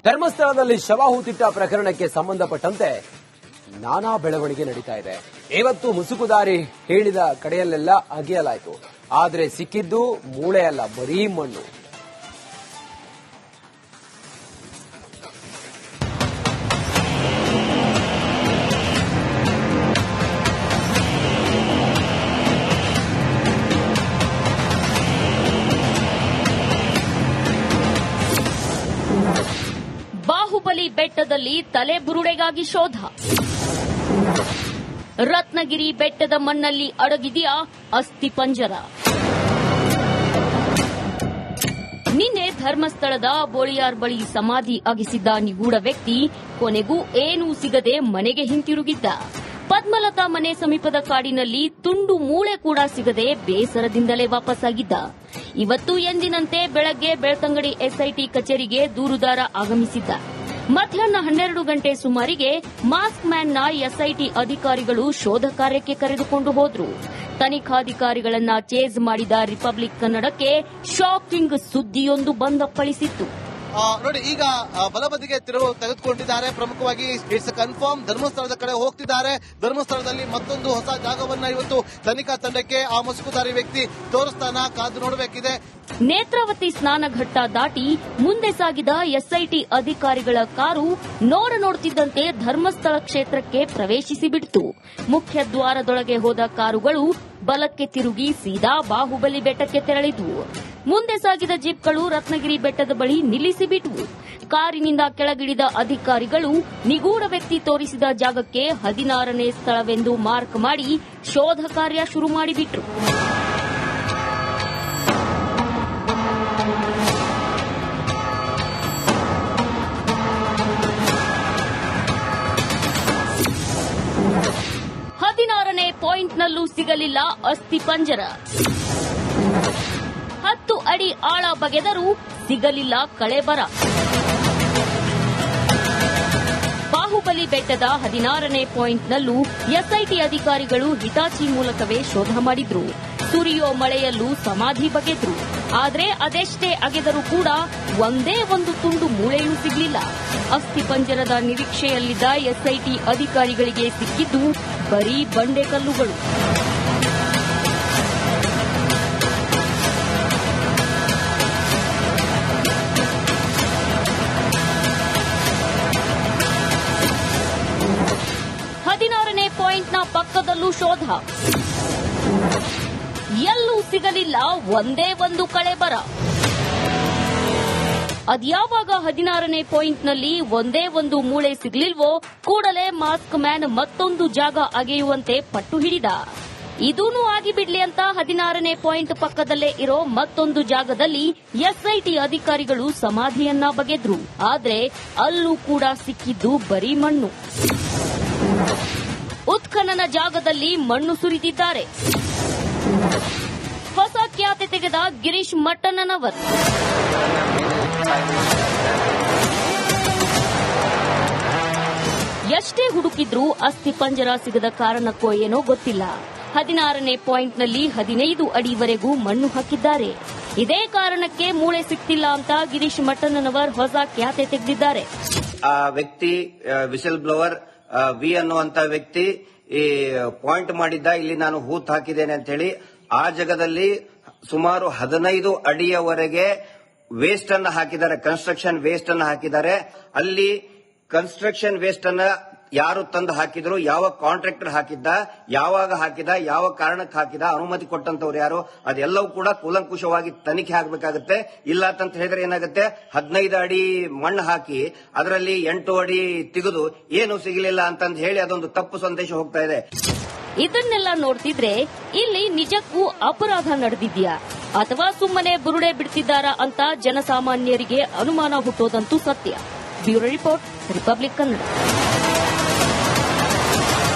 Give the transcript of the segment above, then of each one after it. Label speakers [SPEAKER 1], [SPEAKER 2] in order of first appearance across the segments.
[SPEAKER 1] ಧರ್ಮಸ್ಥಳದಲ್ಲಿ ಶವ ಹೂತಿಟ್ಟ ಪ್ರಕರಣಕ್ಕೆ ಸಂಬಂಧಪಟ್ಟಂತೆ ನಾನಾ ಬೆಳವಣಿಗೆ ನಡೀತಾ ಇದೆ. ಇವತ್ತು ಮುಸುಕುದಾರಿ ಹೇಳಿದ ಕಡೆಯಲ್ಲೆಲ್ಲ ಅಗೆಯಲಾಯಿತು. ಆದರೆ ಸಿಕ್ಕಿದ್ದು ಮೂಳೆ ಅಲ್ಲ, ಬರೀ ಮಣ್ಣು.
[SPEAKER 2] ಬಾಹುಬಲಿ ಬೆಟ್ಟದಲ್ಲಿ ತಲೆ ಬುರುಡೆಗಾಗಿ ಶೋಧ. ರತ್ನಗಿರಿ ಬೆಟ್ಟದ ಮಣ್ಣಲ್ಲಿ ಅಡಗಿದೆಯಾ ಅಸ್ಥಿಪಂಜರ? ನಿನ್ನೆ ಧರ್ಮಸ್ಥಳದ ಬೋಳಿಯಾರ್ ಬಳಿ ಸಮಾಧಿ ಅಗಿಸಿದ್ದ ನಿಗೂಢ ವ್ಯಕ್ತಿ ಕೊನೆಗೂ ಏನೂ ಸಿಗದೆ ಮನೆಗೆ ಹಿಂತಿರುಗಿದ್ದ. ಪದ್ಮಲತಾ ಮನೆ ಸಮೀಪದ ಕಾಡಿನಲ್ಲಿ ತುಂಡು ಮೂಳೆ ಕೂಡ ಸಿಗದೆ ಬೇಸರದಿಂದಲೇ ವಾಪಸ್ಸಾಗಿದ್ದ. ಇವತ್ತು ಎಂದಿನಂತೆ ಬೆಳಗ್ಗೆ ಬೆಳ್ತಂಗಡಿ ಎಸ್ಐಟಿ ಕಚೇರಿಗೆ ದೂರುದಾರ ಆಗಮಿಸಿದ್ದ. ಮಧ್ಯಾಹ್ನ 12 ಗಂಟೆ ಸುಮಾರಿಗೆ ಮಾಸ್ಕ್ ಮ್ಯಾನ್ನ ಎಸ್ಐಟಿ ಅಧಿಕಾರಿಗಳು ಶೋಧ ಕಾರ್ಯಕ್ಕೆ ಕರೆದುಕೊಂಡು ಹೋದ್ರು. ತನಿಖಾಧಿಕಾರಿಗಳನ್ನ ಚೇಸ್ ಮಾಡಿದ ರಿಪಬ್ಲಿಕ್ ಕನ್ನಡಕ್ಕೆ ಶಾಕಿಂಗ್ ಸುದ್ದಿಯೊಂದು ಬಂದಪ್ಪಳಿಸಿತ್ತು.
[SPEAKER 3] ನೋಡಿ, ಈಗ ಬಲಬದಿಗೆ ತಿರುವು ತೆಗೆದುಕೊಂಡಿದ್ದಾರೆ. ಪ್ರಮುಖವಾಗಿ ಇಟ್ಸ್ ಕನ್ಫರ್ಮ್ ಧರ್ಮಸ್ಥಳದ ಕಡೆ ಹೋಗ್ತಿದ್ದಾರೆ. ಧರ್ಮಸ್ಥಳದಲ್ಲಿ ಮತ್ತೊಂದು ಹೊಸ ಜಾಗವನ್ನ ಇವತ್ತು ತನಿಖಾ ತಂಡಕ್ಕೆ ಆ ಮುಸುಕುದಾರಿ ವ್ಯಕ್ತಿ ತೋರಿಸ್ತಾನ, ಕಾದು ನೋಡಬೇಕಿದೆ.
[SPEAKER 2] ನೇತ್ರಾವತಿ ಸ್ನಾನಘಟ್ಟ ದಾಟಿ ಮುಂದೆ ಸಾಗಿದ ಎಸ್ಐಟಿ ಅಧಿಕಾರಿಗಳ ಕಾರು ನೋಡುತ್ತಿದ್ದಂತೆ ಧರ್ಮಸ್ಥಳ ಕ್ಷೇತ್ರಕ್ಕೆ ಪ್ರವೇಶಿಸಿಬಿಡ್ತು. ಮುಖ್ಯ ದ್ವಾರದೊಳಗೆ ಹೋದ ಕಾರುಗಳು ಬಲಕ್ಕೆ ತಿರುಗಿ ಸೀದಾ ಬಾಹುಬಲಿ ಬೆಟ್ಟಕ್ಕೆ ತೆರಳಿದ್ವು. ಮುಂದೆ ಸಾಗಿದ ಜೀಪ್ಗಳು ರತ್ನಗಿರಿ ಬೆಟ್ಟದ ಬಳಿ ನಿಲ್ಲಿಸಿಬಿಟ್ವು. ಕಾರಿನಿಂದ ಕೆಳಗಿಳಿದ ಅಧಿಕಾರಿಗಳು ನಿಗೂಢ ವ್ಯಕ್ತಿ ತೋರಿಸಿದ ಜಾಗಕ್ಕೆ 16ನೇ ಸ್ಥಳವೆಂದು ಮಾರ್ಕ್ ಮಾಡಿ ಶೋಧ ಕಾರ್ಯ ಶುರು ಮಾಡಿಬಿಟ್ರು. ಪಾಯಿಂಟ್ನಲ್ಲೂ ಸಿಗಲಿಲ್ಲ ಅಸ್ಥಿಪಂಜರ. 10 ಅಡಿ ಆಳ ಬಗೆದರೂ ಸಿಗಲಿಲ್ಲ ಕಳೇಬರ. ಬಾಹುಬಲಿ ಬೆಟ್ಟದ 16ನೇ ಪಾಯಿಂಟ್ನಲ್ಲೂ ಎಸ್ಐಟಿ ಅಧಿಕಾರಿಗಳು ಹಿಟಾಚಿ ಮೂಲಕವೇ ಶೋಧ ಮಾಡಿದ್ರು. ಸುರಿಯೋ ಮಳೆಯಲ್ಲೂ ಸಮಾಧಿ ಬಗೆದ್ರು. ಆದರೆ ಅದೆಷ್ಟೇ ಅಗೆದರೂ ಕೂಡ ಒಂದೇ ಒಂದು ತುಂಡು ಮೂಳೆಯೂ ಸಿಗಲಿಲ್ಲ. ಅಸ್ಥಿಪಂಜರದ ನಿರೀಕ್ಷೆಯಲ್ಲಿದ್ದ ಎಸ್ಐಟಿ ಅಧಿಕಾರಿಗಳಿಗೆ ಸಿಕ್ಕಿದ್ದು ಬರೀ ಬಂಡೆಕಲ್ಲುಗಳು. ಹದಿನಾರನೇ ಪಾಯಿಂಟ್ನ ಪಕ್ಕದಲ್ಲೂ ಶೋಧ. ಎಲ್ಲೂ ಸಿಗಲಿಲ್ಲ ಒಂದೇ ಒಂದು ಕಳೇಬರ. ಅದ್ಯಾವಾಗ 16ನೇ ಪಾಯಿಂಟ್ನಲ್ಲಿ ಒಂದೇ ಒಂದು ಮೂಳೆ ಸಿಗಲಿಲ್ವೋ ಕೂಡಲೇ ಮಾಸ್ಕ್ ಮ್ಯಾನ್ ಮತ್ತೊಂದು ಜಾಗ ಅಗೆಯುವಂತೆ ಪಟ್ಟು ಹಿಡಿದ. ಇದೂನು ಆಗಿಬಿಡ್ಲಿ ಅಂತ 16ನೇ ಪಾಯಿಂಟ್ ಪಕ್ಕದಲ್ಲೇ ಇರೋ ಮತ್ತೊಂದು ಜಾಗದಲ್ಲಿ ಎಸ್ಐಟಿ ಅಧಿಕಾರಿಗಳು ಸಮಾಧಿಯನ್ನ ಬಗೆದ್ರು. ಆದ್ರೆ ಅಲ್ಲೂ ಕೂಡ ಸಿಕ್ಕಿದ್ದು ಬರೀ ಮಣ್ಣು. ಉತ್ಖನನ ಜಾಗದಲ್ಲಿ ಮಣ್ಣು ಸುರಿದಿದ್ದಾರೆ. ಹೊಸ ಖ್ಯಾತಿ ತೆಗೆದ ಗಿರೀಶ್ ಮಟ್ಟಣ್ಣನವರ್. ಎಷ್ಟೇ ಹುಡುಕಿದ್ರೂ ಅಸ್ಥಿಪಂಜರ ಸಿಗದ ಕಾರಣಕ್ಕೋ ಏನೋ ಗೊತ್ತಿಲ್ಲ 16ನೇ ಪಾಯಿಂಟ್ನಲ್ಲಿ 15 ಅಡಿವರೆಗೂ ಮಣ್ಣು ಹಾಕಿದ್ದಾರೆ. ಇದೇ ಕಾರಣಕ್ಕೆ ಮೂಳೆ ಸಿಕ್ತಿಲ್ಲ ಅಂತ ಗಿರೀಶ್ ಮಟ್ಟಣ್ಣನವರ್ ಹೊಸ ಖ್ಯಾತೆ ತೆಗೆದಿದ್ದಾರೆ.
[SPEAKER 4] ಆ ವ್ಯಕ್ತಿ ವಿಸಲ್ ಬ್ಲೋವರ್ ವಿ ಅನ್ನುವಂತ ವ್ಯಕ್ತಿ ಈ ಪಾಯಿಂಟ್ ಮಾಡಿದ್ದ, ಇಲ್ಲಿ ನಾನು ಹೂತ್ ಹಾಕಿದ್ದೇನೆ ಅಂತ ಹೇಳಿ ಆ ಜಾಗದಲ್ಲಿ ಸುಮಾರು 15 ಅಡಿಯವರೆಗೆ ವೇಸ್ಟ್ ಅನ್ನು ಹಾಕಿದ್ದಾರೆ, ಕನ್ಸ್ಟ್ರಕ್ಷನ್ ವೇಸ್ಟ್ ಅನ್ನು ಹಾಕಿದ್ದಾರೆ. ಅಲ್ಲಿ ಕನ್ಸ್ಟ್ರಕ್ಷನ್ ವೇಸ್ಟ್ ಅನ್ನ ಯಾರು ತಂದು ಹಾಕಿದ್ರು, ಯಾವ ಕಾಂಟ್ರಾಕ್ಟರ್ ಹಾಕಿದ್ದ, ಯಾವಾಗ ಹಾಕಿದ, ಯಾವ ಕಾರಣಕ್ಕೆ ಹಾಕಿದ, ಅನುಮತಿ ಕೊಟ್ಟಂತವ್ರು ಯಾರು, ಅದೆಲ್ಲವೂ ಕೂಡ ಕೂಲಂಕುಷವಾಗಿ ತನಿಖೆ ಆಗಬೇಕಾಗುತ್ತೆ. ಇಲ್ಲ ಅಂತ ಹೇಳಿದ್ರೆ ಏನಾಗುತ್ತೆ, 15 ಅಡಿ ಮಣ್ಣು ಹಾಕಿ ಅದರಲ್ಲಿ 8 ಅಡಿ ತೆಗೆದು ಏನು ಸಿಗಲಿಲ್ಲ ಅಂತಂದು ಹೇಳಿ ಅದೊಂದು ತಪ್ಪು ಸಂದೇಶ ಹೋಗ್ತಾ ಇದೆ.
[SPEAKER 2] ಇದನ್ನೆಲ್ಲ ನೋಡ್ತಿದ್ರೆ ಇಲ್ಲಿ ನಿಜಕ್ಕೂ ಅಪರಾಧ ನಡೆದಿದ್ಯಾ ಅಥವಾ ಸುಮ್ಮನೆ ಬುರುಡೆ ಬಿಡ್ತಿದ್ದಾರಾ ಅಂತ ಜನಸಾಮಾನ್ಯರಿಗೆ ಅನುಮಾನ ಹುಟ್ಟೋದಂತೂ ಸತ್ಯ. Bureau report, republic Kannada.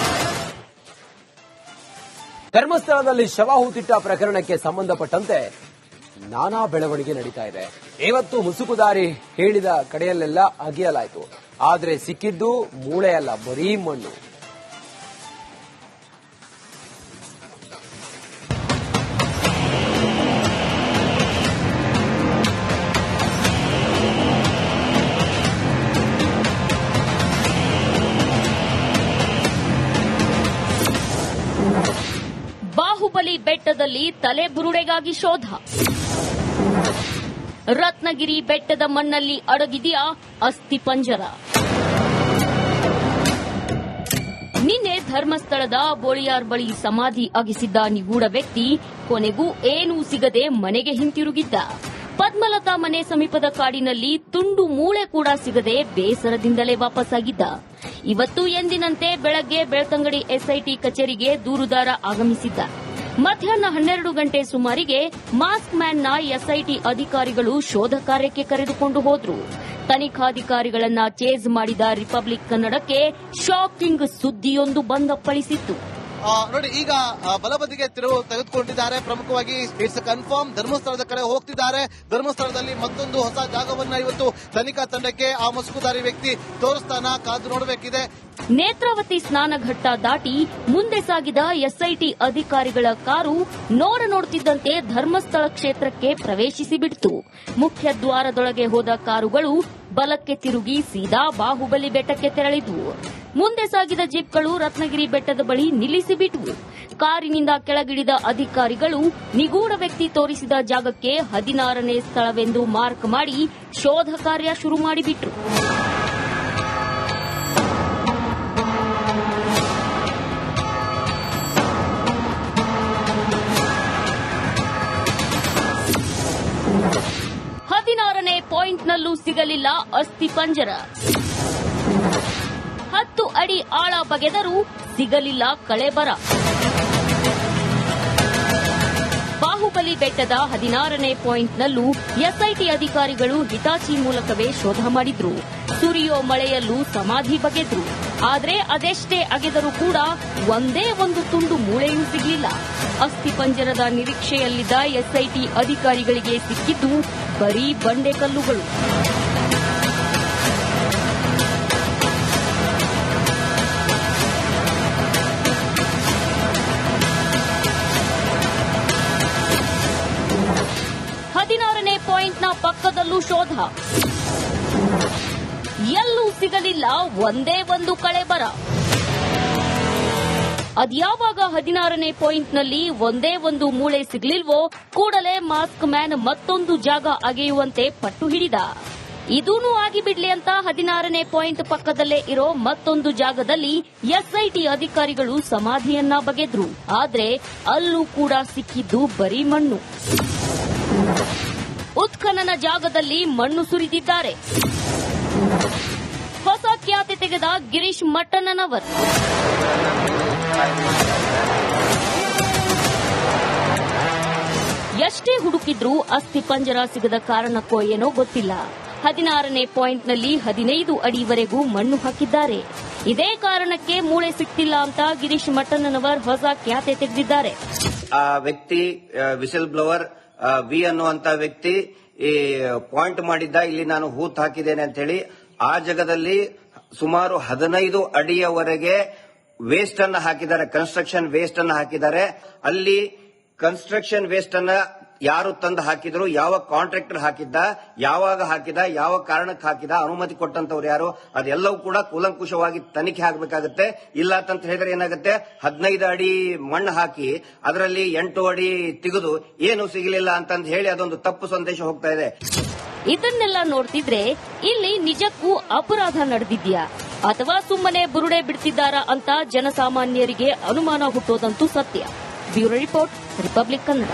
[SPEAKER 1] ಧರ್ಮಸ್ಥಳದಲ್ಲಿ ಶವ ಹೂತಿಟ್ಟ ಪ್ರಕರಣಕ್ಕೆ ಸಂಬಂಧಪಟ್ಟಂತೆ ನಾನಾ ಬೆಳವಣಿಗೆ ನಡೀತಾ ಇದೆ. ಇವತ್ತು ಮುಸುಕುದಾರಿ ಹೇಳಿದ ಕಡೆಯಲ್ಲೆಲ್ಲ ಅಗೆಯಲಾಯಿತು. ಆದರೆ ಸಿಕ್ಕಿದ್ದು ಮೂಳೆ ಅಲ್ಲ, ಬರೀ ಮಣ್ಣು.
[SPEAKER 2] ಸ್ಥಳದಲ್ಲಿ ತಲೆ ಬುರುಡೆಗಾಗಿ ಶೋಧ. ರತ್ನಗಿರಿ ಬೆಟ್ಟದ ಮಣ್ಣಲ್ಲಿ ಅಡಗಿದೆಯಾ ಅಸ್ಥಿಪಂಜರ? ನಿನ್ನೆ ಧರ್ಮಸ್ಥಳದ ಬೋಳಿಯಾರ್ ಬಳಿ ಸಮಾಧಿ ಅಗಿಸಿದ್ದ ನಿಗೂಢ ವ್ಯಕ್ತಿ ಕೊನೆಗೂ ಏನೂ ಸಿಗದೆ ಮನೆಗೆ ಹಿಂತಿರುಗಿದ್ದ. ಪದ್ಮಲತಾ ಮನೆ ಸಮೀಪದ ಕಾಡಿನಲ್ಲಿ ತುಂಡು ಮೂಳೆ ಕೂಡ ಸಿಗದೆ ಬೇಸರದಿಂದಲೇ ವಾಪಸ್ಸಾಗಿದ್ದ. ಇವತ್ತು ಎಂದಿನಂತೆ ಬೆಳಗ್ಗೆ ಬೆಳ್ತಂಗಡಿ ಎಸ್ಐಟಿ ಕಚೇರಿಗೆ ದೂರುದಾರ ಆಗಮಿಸಿದ್ದ. ಮಧ್ಯಾಹ್ನ 12 ಗಂಟೆ ಸುಮಾರಿಗೆ ಮಾಸ್ಕ್ ಮ್ಯಾನ್ನ ಎಸ್ಐಟಿ ಅಧಿಕಾರಿಗಳು ಶೋಧ ಕಾರ್ಯಕ್ಕೆ ಕರೆದುಕೊಂಡು ಹೋದ್ರು. ತನಿಖಾಧಿಕಾರಿಗಳನ್ನ ಚೇಸ್ ಮಾಡಿದ ರಿಪಬ್ಲಿಕ್ ಕನ್ನಡಕ್ಕೆ ಶಾಕಿಂಗ್ ಸುದ್ದಿಯೊಂದು ಬಂದಪ್ಪಳಿಸಿತ್ತು.
[SPEAKER 3] ನೋಡಿ, ಈಗ ಬಲಬದಿಗೆ ತಿರುವು ತೆಗೆದುಕೊಂಡಿದ್ದಾರೆ. ಪ್ರಮುಖವಾಗಿ ಇಟ್ಸ್ ಕನ್ಫರ್ಮ್ ಧರ್ಮಸ್ಥಳದ ಕಡೆ ಹೋಗ್ತಿದ್ದಾರೆ. ಧರ್ಮಸ್ಥಳದಲ್ಲಿ ಮತ್ತೊಂದು ಹೊಸ ಜಾಗವನ್ನ ಇವತ್ತು ತನಿಖಾ ತಂಡಕ್ಕೆ ಆ ಮುಸುಕುಧಾರಿ ವ್ಯಕ್ತಿ ತೋರಿಸ್ತಾನ, ಕಾದು ನೋಡಬೇಕಿದೆ.
[SPEAKER 2] ನೇತ್ರಾವತಿ ಸ್ನಾನಘಟ್ಟ ದಾಟಿ ಮುಂದೆ ಸಾಗಿದ ಎಸ್ಐಟಿ ಅಧಿಕಾರಿಗಳ ಕಾರು ನೋಡುತ್ತಿದ್ದಂತೆ ಧರ್ಮಸ್ಥಳ ಕ್ಷೇತ್ರಕ್ಕೆ ಪ್ರವೇಶಿಸಿಬಿಡ್ತು. ಮುಖ್ಯ ದ್ವಾರದೊಳಗೆ ಹೋದ ಕಾರುಗಳು ಬಲಕ್ಕೆ ತಿರುಗಿ ಸೀದಾ ಬಾಹುಬಲಿ ಬೆಟ್ಟಕ್ಕೆ ತೆರಳಿದ್ವು. ಮುಂದೆ ಸಾಗಿದ ಜೀಪ್ಗಳು ರತ್ನಗಿರಿ ಬೆಟ್ಟದ ಬಳಿ ನಿಲ್ಲಿಸಿಬಿಟ್ವು. ಕಾರಿನಿಂದ ಕೆಳಗಿಳಿದ ಅಧಿಕಾರಿಗಳು ನಿಗೂಢ ವ್ಯಕ್ತಿ ತೋರಿಸಿದ ಜಾಗಕ್ಕೆ 16ನೇ ಸ್ಥಳವೆಂದು ಮಾರ್ಕ್ ಮಾಡಿ ಶೋಧ ಕಾರ್ಯ ಶುರು ಮಾಡಿಬಿಟ್ರು. ಪಾಯಿಂಟ್ನಲ್ಲೂ ಸಿಗಲಿಲ್ಲ ಅಸ್ಥಿಪಂಜರ. 10 ಅಡಿ ಆಳ ಬಗೆದರೂ ಸಿಗಲಿಲ್ಲ ಕಳೆಬರ. ಬಾಹುಬಲಿ ಬೆಟ್ಟದ 16ನೇ ಪಾಯಿಂಟ್ನಲ್ಲೂ ಎಸ್ಐಟಿ ಅಧಿಕಾರಿಗಳು ಹಿಟಾಚಿ ಮೂಲಕವೇ ಶೋಧ ಮಾಡಿದ್ರು. ಸುರಿಯೋ ಮಳೆಯಲ್ಲೂ ಸಮಾಧಿ ಬಗೆದ್ರು. ಆದರೆ ಅದೆಷ್ಟೇ ಅಗೆದರೂ ಕೂಡ ಒಂದೇ ಒಂದು ತುಂಡು ಮೂಳೆಯೂ ಸಿಗಲಿಲ್ಲ. ಅಸ್ಥಿಪಂಜರದ ನಿರೀಕ್ಷೆಯಲ್ಲಿದ್ದ ಎಸ್ಐಟಿ ಅಧಿಕಾರಿಗಳಿಗೆ ಸಿಕ್ಕಿದ್ದು ಬರೀ ಬಂಡೆಕಲ್ಲುಗಳು. ಪಾಯಿಂಟ್ನ ಪಕ್ಕದಲ್ಲೂ ಶೋಧ. ಎಲ್ಲೂ ಸಿಗಲಿಲ್ಲ ಒಂದೇ ಒಂದು ಕಳೆಬರ. ಅದ್ಯಾವಾಗ 16ನೇ ಪಾಯಿಂಟ್ನಲ್ಲಿ ಒಂದೇ ಒಂದು ಮೂಳೆ ಸಿಗಲಿಲ್ವೋ ಕೂಡಲೇ ಮಾಸ್ಕ್ ಮ್ಯಾನ್ ಮತ್ತೊಂದು ಜಾಗ ಅಗೆಯುವಂತೆ ಪಟ್ಟು ಹಿಡಿದ. ಇದೂನು ಆಗಿಬಿಡ್ಲಿ ಅಂತ 16ನೇ ಪಾಯಿಂಟ್ ಪಕ್ಕದಲ್ಲೇ ಇರೋ ಮತ್ತೊಂದು ಜಾಗದಲ್ಲಿ ಎಸ್ಐಟಿ ಅಧಿಕಾರಿಗಳು ಸಮಾಧಿಯನ್ನ ಬಗೆದ್ರು. ಆದ್ರೆ ಅಲ್ಲೂ ಕೂಡ ಸಿಕ್ಕಿದ್ದು ಬರೀ ಮಣ್ಣು. ಉತ್ಖನನ ಜಾಗದಲ್ಲಿ ಮಣ್ಣು ಸುರಿದಿದ್ದಾರೆ. ಹೊಸ ಖ್ಯಾತಿ ತೆಗೆದ ಗಿರೀಶ್ ಮಟ್ಟಣ್ಣನವರ್. ಎಷ್ಟೇ ಹುಡುಕಿದ್ರೂ ಅಸ್ಥಿಪಂಜರ ಸಿಗದ ಕಾರಣಕ್ಕೋ ಏನೋ ಗೊತ್ತಿಲ್ಲ 16ನೇ ಪಾಯಿಂಟ್ನಲ್ಲಿ 15 ಅಡಿವರೆಗೂ ಮಣ್ಣು ಹಾಕಿದ್ದಾರೆ. ಇದೇ ಕಾರಣಕ್ಕೆ ಮೂಳೆ ಸಿಕ್ತಿಲ್ಲ ಅಂತ ಗಿರೀಶ್ ಮಟ್ಟಣ್ಣನವರ್ ಹೊಸ ಖ್ಯಾತಿ ತೆಗೆದಿದ್ದಾರೆ.
[SPEAKER 4] ಆ ವ್ಯಕ್ತಿ ವಿಸಲ್ ಬ್ಲೋವರ್ ವಿ ಅನ್ನುವಂತ ವ್ಯಕ್ತಿ ಈ ಪಾಯಿಂಟ್ ಮಾಡಿದ್ದ, ಇಲ್ಲಿ ನಾನು ಹೂತ್ ಹಾಕಿದ್ದೇನೆ ಅಂತ ಹೇಳಿ. ಆ ಜಾಗದಲ್ಲಿ ಸುಮಾರು 15 ಅಡಿಯವರೆಗೆ ವೇಸ್ಟ್ ಅನ್ನ ಹಾಕಿದ್ದಾರೆ, ಕನ್ಸ್ಟ್ರಕ್ಷನ್ ವೇಸ್ಟ್ ಅನ್ನ ಹಾಕಿದ್ದಾರೆ. ಅಲ್ಲಿ ಕನ್ಸ್ಟ್ರಕ್ಷನ್ ವೇಸ್ಟ್ ಅನ್ನ ಯಾರು ತಂದು ಹಾಕಿದ್ರು, ಯಾವ ಕಾಂಟ್ರಾಕ್ಟರ್ ಹಾಕಿದ್ದ, ಯಾವಾಗ ಹಾಕಿದ, ಯಾವ ಕಾರಣಕ್ಕೆ ಹಾಕಿದ, ಅನುಮತಿ ಕೊಟ್ಟಂತವ್ರು ಯಾರು, ಅದೆಲ್ಲವೂ ಕೂಡ ಕೂಲಂಕುಷವಾಗಿ ತನಿಖೆ ಆಗಬೇಕಾಗುತ್ತೆ. ಇಲ್ಲ ಅಂತ ಹೇಳಿದ್ರೆ ಏನಾಗುತ್ತೆ, 15 ಅಡಿ ಮಣ್ಣು ಹಾಕಿ ಅದರಲ್ಲಿ 8 ಅಡಿ ತೆಗೆದು ಏನು ಸಿಗಲಿಲ್ಲ ಅಂತಂದು ಹೇಳಿ ಅದೊಂದು ತಪ್ಪು ಸಂದೇಶ ಹೋಗ್ತಾ ಇದೆ.
[SPEAKER 2] ಇದನ್ನೆಲ್ಲ ನೋಡ್ತಿದ್ರೆ ಇಲ್ಲಿ ನಿಜಕ್ಕೂ ಅಪರಾಧ ನಡೆದಿದ್ಯಾ ಅಥವಾ ಸುಮ್ಮನೆ ಬುರುಡೆ ಬಿಡ್ತಿದ್ದಾರಾ ಅಂತ ಜನಸಾಮಾನ್ಯರಿಗೆ ಅನುಮಾನ ಹುಟ್ಟೋದಂತೂ ಸತ್ಯ. Bureau report, republic Kannada.